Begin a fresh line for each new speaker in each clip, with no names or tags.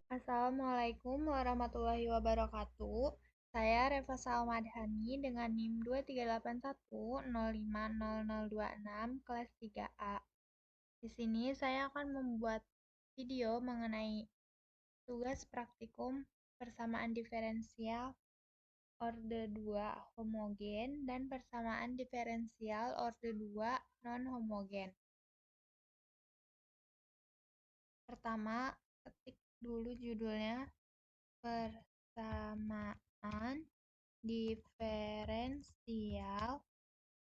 Assalamualaikum warahmatullahi wabarakatuh. Saya Reva Salmadhani dengan NIM 23810500026 kelas 3A. Di sini saya akan membuat video mengenai tugas praktikum persamaan diferensial orde 2 homogen dan persamaan diferensial orde 2 non-homogen. Pertama, ketik dulu judulnya persamaan diferensial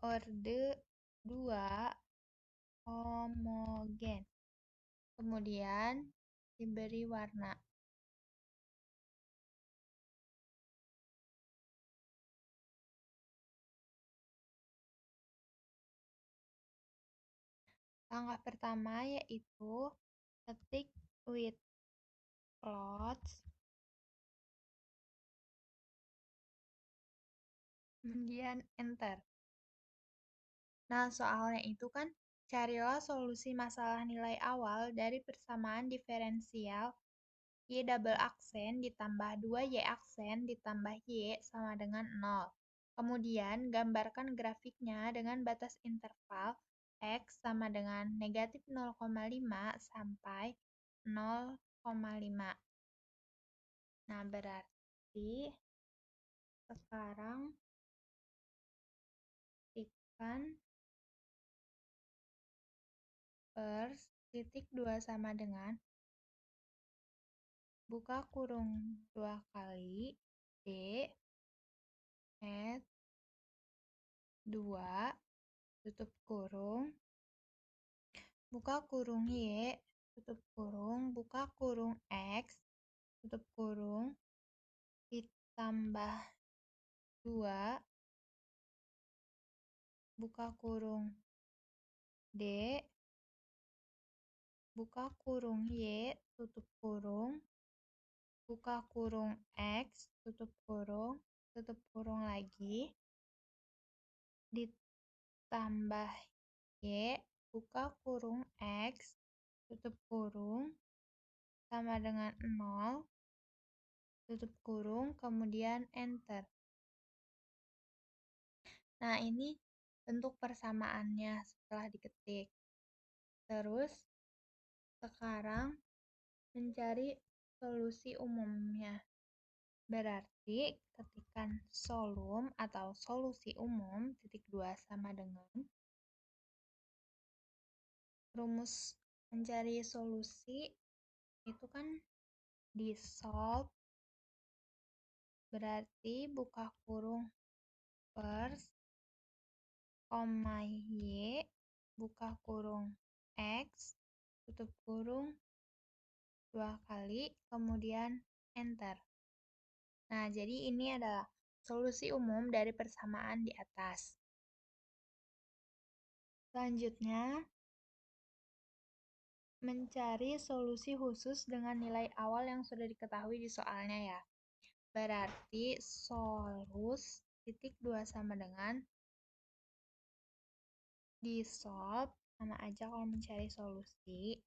orde 2 homogen. Kemudian diberi warna. Langkah pertama yaitu ketik with plots, kemudian enter. Nah, soalnya itu kan carilah solusi masalah nilai awal dari persamaan diferensial Y double aksen ditambah 2Y aksen ditambah Y sama dengan 0. Kemudian, gambarkan grafiknya dengan batas interval X sama dengan negatif 0,5 sampai 0,5. Nah, berarti sekarang ketikkan titik 2 sama dengan buka kurung 2 kali D at 2 tutup kurung buka kurung Y tutup kurung buka kurung X tutup kurung ditambah 2 buka kurung D buka kurung Y tutup kurung buka kurung X tutup kurung lagi ditambah Y buka kurung X tutup kurung sama dengan 0 tutup kurung kemudian enter. Nah, ini bentuk persamaannya setelah diketik. Terus sekarang mencari solusi umumnya. Berarti ketikkan solum atau solusi umum titik 2 sama dengan rumus mencari solusi itu kan di solve, berarti buka kurung first koma Y buka kurung X tutup kurung 2 kali kemudian enter. Nah, jadi ini adalah solusi umum dari persamaan di atas. Selanjutnya, mencari solusi khusus dengan nilai awal yang sudah diketahui di soalnya ya. Berarti solus titik 2 sama dengan di solve sama aja kalau mencari solusi.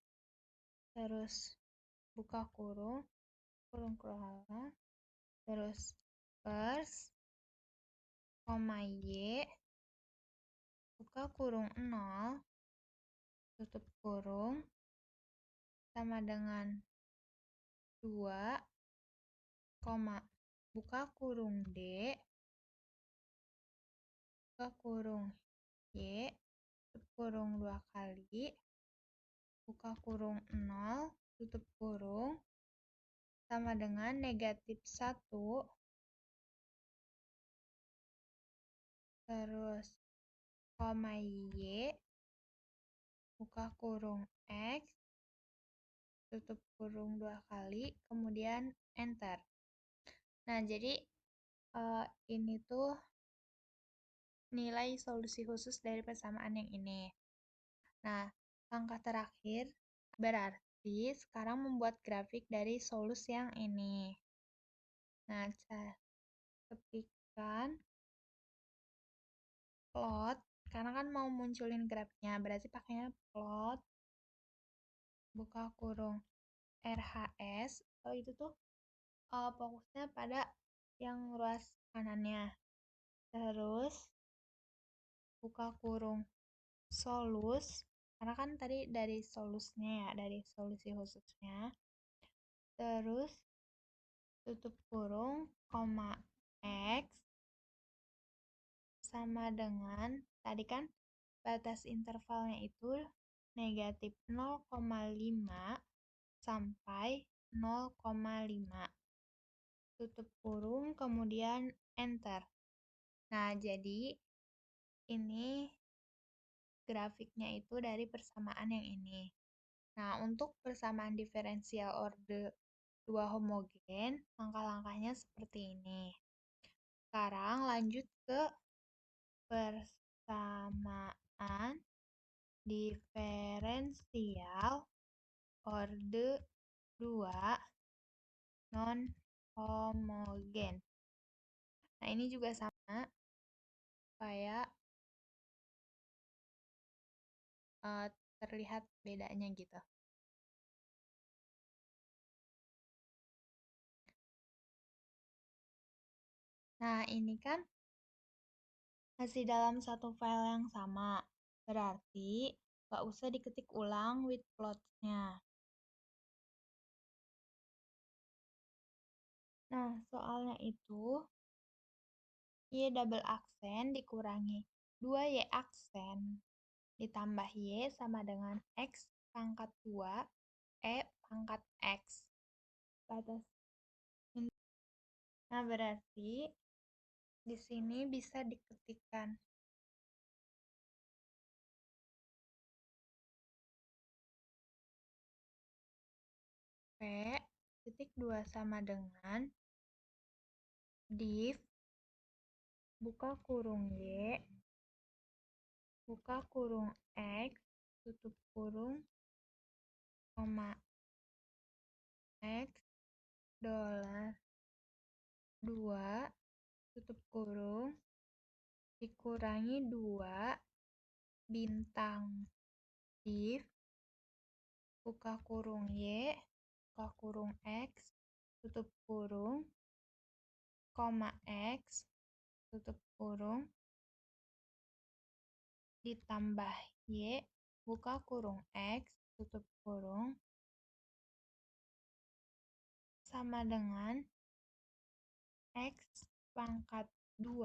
Terus buka kurung keluar, terus first koma Y buka kurung 0 tutup kurung sama dengan 2 koma buka kurung D buka kurung Y tutup kurung 2 kali buka kurung 0 tutup kurung sama dengan negatif 1 terus koma Y buka kurung X tutup kurung 2 kali kemudian enter. Nah, jadi ini tuh nilai solusi khusus dari persamaan yang ini. Nah, langkah terakhir berarti sekarang membuat grafik dari solus yang ini. Nah, ketikkan plot, karena kan mau munculin grafiknya, berarti pakainya plot, buka kurung RHS, atau itu tuh fokusnya pada yang ruas kanannya. Terus buka kurung solus, karena kan tadi dari solusnya ya, dari solusi khususnya. Terus tutup kurung, koma X sama dengan, tadi kan batas intervalnya itu negatif 0,5 sampai 0,5. Tutup kurung, kemudian enter. Nah, jadi ini grafiknya itu dari persamaan yang ini. Nah, untuk persamaan diferensial orde 2 homogen, langkah-langkahnya seperti ini. Sekarang lanjut ke persamaan diferensial orde 2 non-homogen. Nah, ini juga sama, supaya terlihat bedanya gitu. Nah, ini kan masih dalam satu file yang sama. Berarti nggak usah diketik ulang with plots-nya. Nah, soalnya itu Y double aksen dikurangi 2Y aksen ditambah Y sama dengan X pangkat 2 E pangkat X. Batas. Nah, berarti di sini bisa diketikkan P titik 2 sama dengan div buka kurung Y buka kurung X tutup kurung koma X $2 tutup kurung dikurangi 2 bintang div buka kurung Y buka kurung X tutup kurung koma X tutup kurung ditambah Y buka kurung X tutup kurung sama dengan X pangkat 2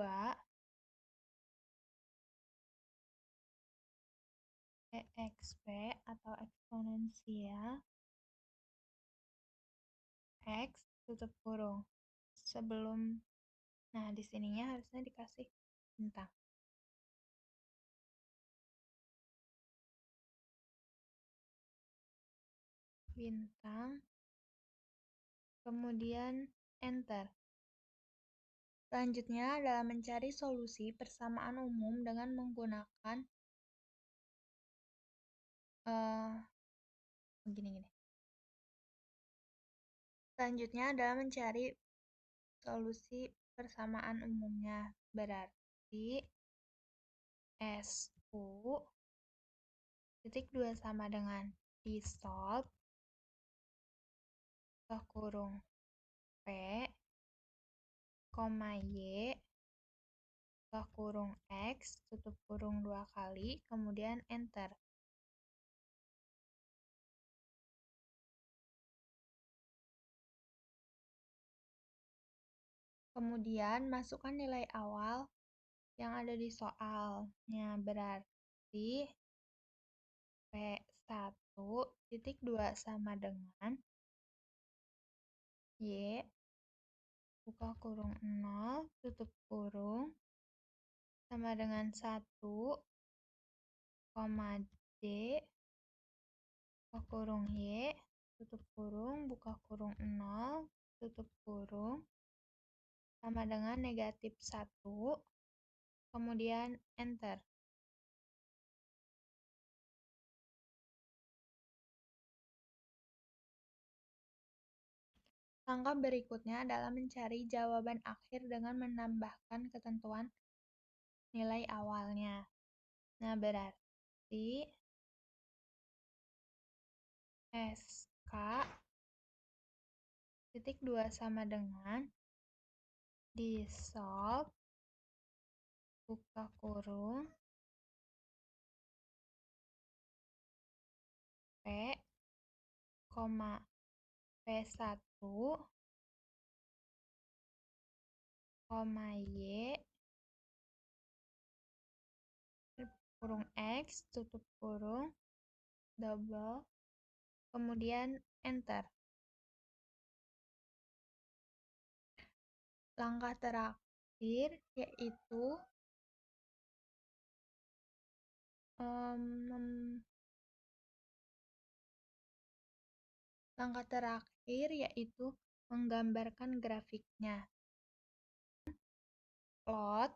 EXP atau eksponensial X tutup kurung. Sebelum, nah di sininya harusnya dikasih bintang. Bintang, kemudian enter. Selanjutnya adalah mencari solusi persamaan umum dengan menggunakan gini. Selanjutnya adalah mencari solusi persamaan umumnya. Berarti SU titik 2 sama dengan disolve buka kurung P, koma Y, buka kurung X, tutup kurung 2 kali, kemudian enter. Kemudian masukkan nilai awal yang ada di soalnya, berarti P1 titik 2 sama dengan Y, buka kurung 0, tutup kurung, sama dengan 1, D, buka kurung Y, tutup kurung, buka kurung 0, tutup kurung, sama dengan negatif 1, kemudian enter. Langkah berikutnya adalah mencari jawaban akhir dengan menambahkan ketentuan nilai awalnya. Nah, berarti SK titik 2 sama dengan disolve buka kurung P, P1, Y, kurung X, tutup kurung, double, kemudian enter. Langkah terakhir yaitu menggambarkan grafiknya. Plot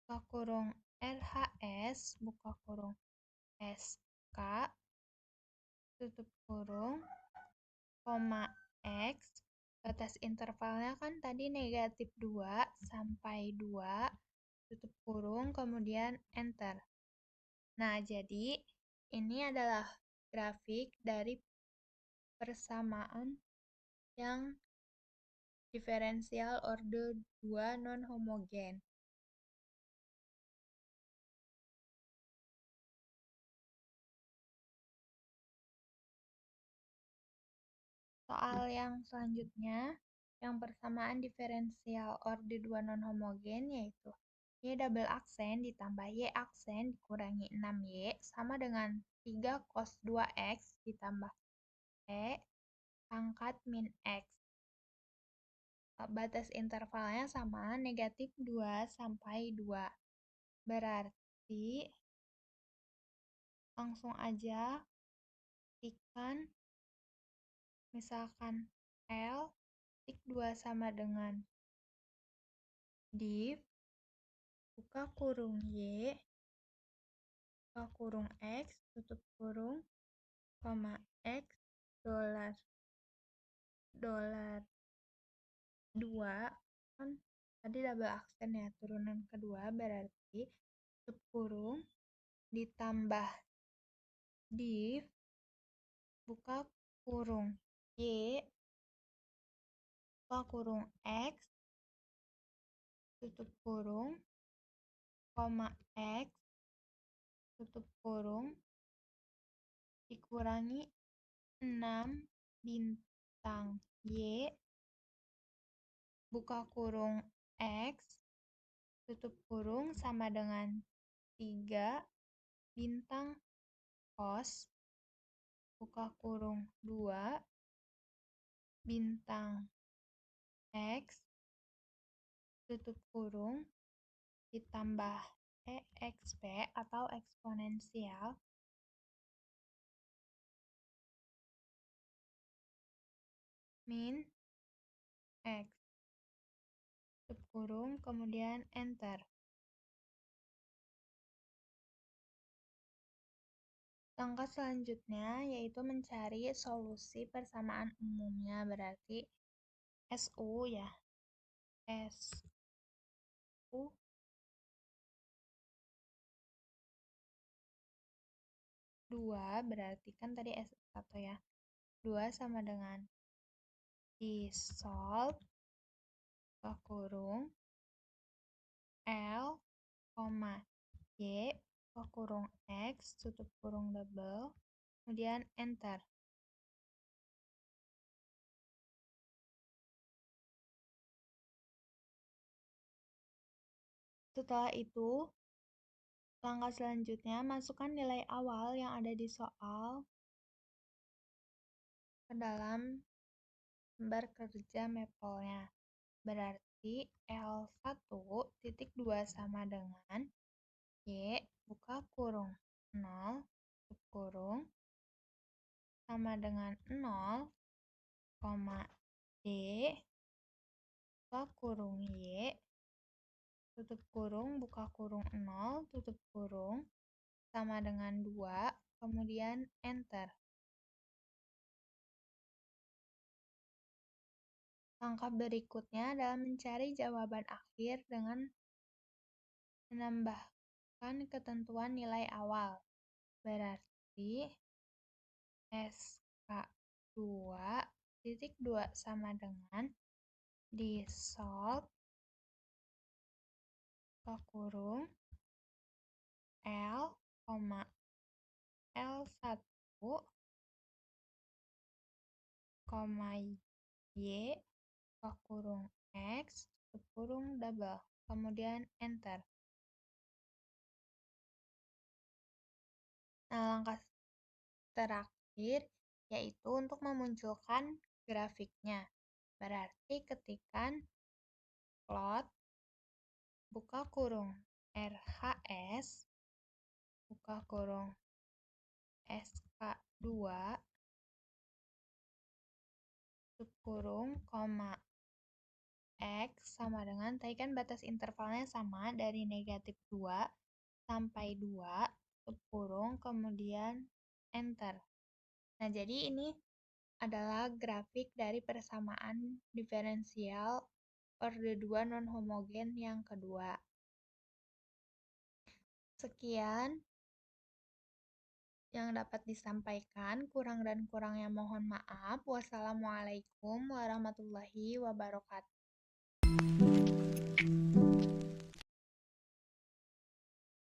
buka kurung RHS buka kurung SK tutup kurung koma X, batas intervalnya kan tadi negatif 2 sampai 2 tutup kurung kemudian enter. Nah, jadi ini adalah grafik dari persamaan yang diferensial order 2 non-homogen. Soal yang selanjutnya, yang persamaan diferensial order 2 non-homogen yaitu Y double aksen ditambah Y aksen dikurangi 6Y sama dengan 3 cos 2X ditambah E pangkat min X. Batas intervalnya sama negatif 2 sampai 2. Berarti langsung aja ikan misalkan L tik 2 sama dengan div buka kurung Y buka kurung X tutup kurung koma X dolar 2 kan tadi double aksen ya, turunan kedua berarti tutup kurung ditambah div buka kurung Y buka kurung X tutup kurung koma X tutup kurung dikurangi 6 bintang Y buka kurung X tutup kurung sama dengan 3 bintang cos buka kurung 2 bintang X tutup kurung ditambah EXP atau eksponensial min X tutup kurung kemudian enter. Langkah selanjutnya yaitu mencari solusi persamaan umumnya, berarti SU ya. SU dua berarti kan tadi S1 ya. 2 sama dengan disolve buka kurung L, Y, buka kurung X, tutup kurung double, kemudian enter. Setelah itu, langkah selanjutnya masukkan nilai awal yang ada di soal ke dalam lembar kerja mapelnya. Berarti L1 titik 2 sama dengan Y buka kurung 0 tutup kurung sama dengan 0, D buka kurung Y tutup kurung buka kurung 0 tutup kurung sama dengan 2, kemudian enter. Langkah berikutnya adalah mencari jawaban akhir dengan menambahkan ketentuan nilai awal. Berarti SK2 titik 2 sama dengan disolve kurung L, L1, Y, kurung X, kurung double. Kemudian enter. Nah, langkah terakhir yaitu untuk memunculkan grafiknya. Berarti ketikkan plot buka kurung RHS buka kurung SK2 kurung koma X sama dengan, tadi kan batas intervalnya sama dari negatif 2 sampai 2 kurung kemudian enter. Nah, jadi ini adalah grafik dari persamaan diferensial orde 2 non-homogen yang kedua. Sekian yang dapat disampaikan, kurang dan kurangnya mohon maaf. Wassalamualaikum warahmatullahi wabarakatuh.